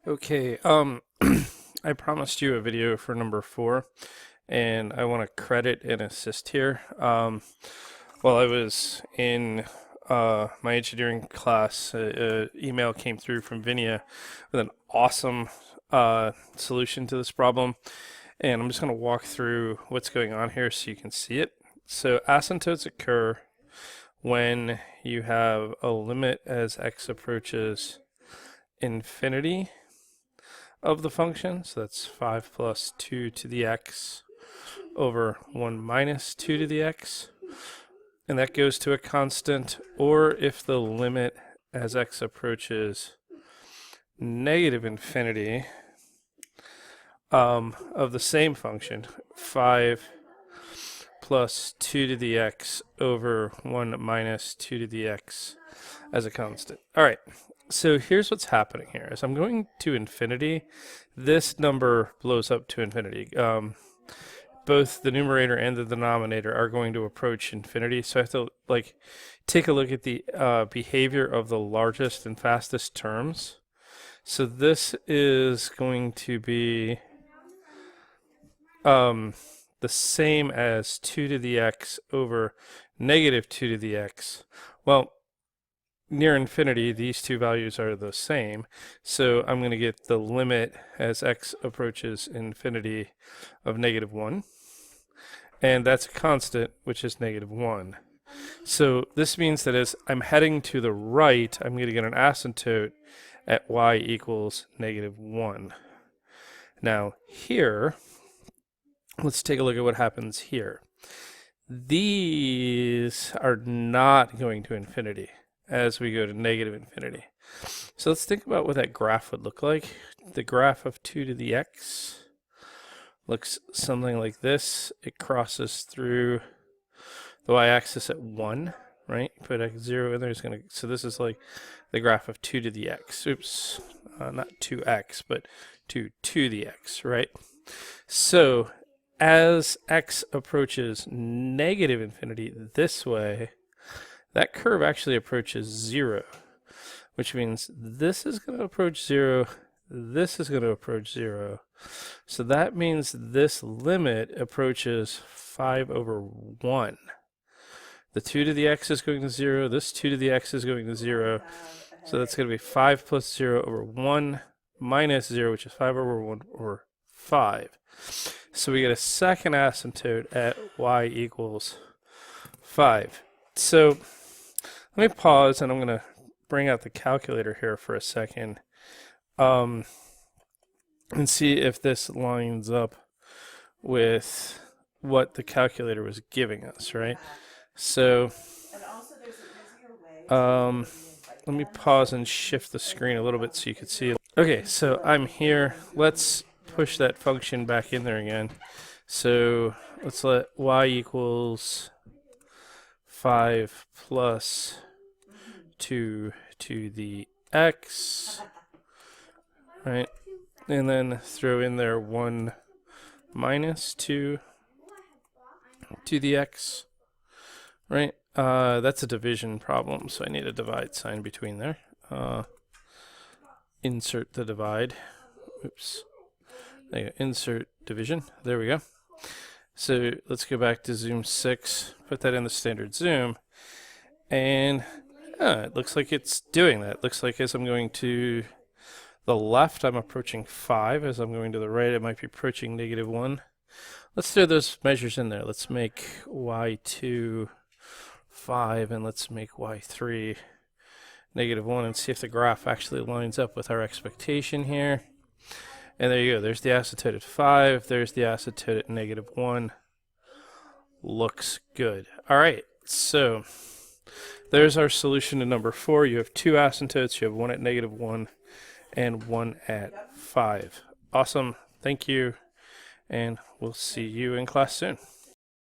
Okay, I promised you a video for number 4, and I want to credit and assist here. While I was in my engineering class, a email came through from Vinia with an awesome solution to this problem, and I'm just going to walk through what's going on here so you can see it. So asymptotes occur when you have a limit as x approaches infinity of the function, so that's 5 plus 2 to the x over 1 minus 2 to the x, and that goes to a constant, or if the limit as x approaches negative infinity of the same function, 5 plus 2 to the x over 1 minus 2 to the x as a constant. All right, so here's what's happening here. As I'm going to infinity, this number blows up to infinity. Both the numerator and the denominator are going to approach infinity, so I have to take a look at the behavior of the largest and fastest terms. So this is going to be the same as 2 to the x over negative 2 to the x. Well, near infinity, these two values are the same, so I'm going to get the limit as x approaches infinity of negative 1, and that's a constant, which is negative 1. So this means that as I'm heading to the right, I'm going to get an asymptote at y equals negative 1. Now here, let's take a look at what happens here. These are not going to infinity as we go to negative infinity. So let's think about what that graph would look like. The graph of 2 to the x looks something like this. It crosses through the y-axis at 1, right? You put x0 in there, so this is like the graph of 2 to the x. Oops, not 2x, but 2 to the x, right? So as x approaches negative infinity this way, that curve actually approaches 0, which means this is going to approach 0, this is going to approach 0. So that means this limit approaches 5 over 1. The 2 to the x is going to 0, this 2 to the x is going to 0. So that's going to be 5 plus 0 over 1 minus 0, which is 5 over 1 over 5. So we get a second asymptote at y equals 5. So let me pause, and I'm going to bring out the calculator here for a second and see if this lines up with what the calculator was giving us, right? So let me pause and shift the screen a little bit so you can see it. Okay, so I'm here. Let's push that function back in there again. So let's let y equals 5 plus 2 to the x, right? And then throw in there 1 minus 2 to the x, right? That's a division problem, so I need a divide sign between there. Insert the divide. Oops. There you go. Insert division. There we go. So let's go back to zoom 6, put that in the standard zoom, and it looks like it's doing that. It looks like as I'm going to the left, I'm approaching 5. As I'm going to the right, it might be approaching negative 1. Let's throw those measures in there. Let's make y2 5, and let's make y3 negative 1, and see if the graph actually lines up with our expectation here. And there you go. There's the asymptote at 5. There's the asymptote at negative 1. Looks good. All right. So there's our solution to number 4. You have two asymptotes. You have one at negative 1 and one at 5. Awesome. Thank you. And we'll see you in class soon.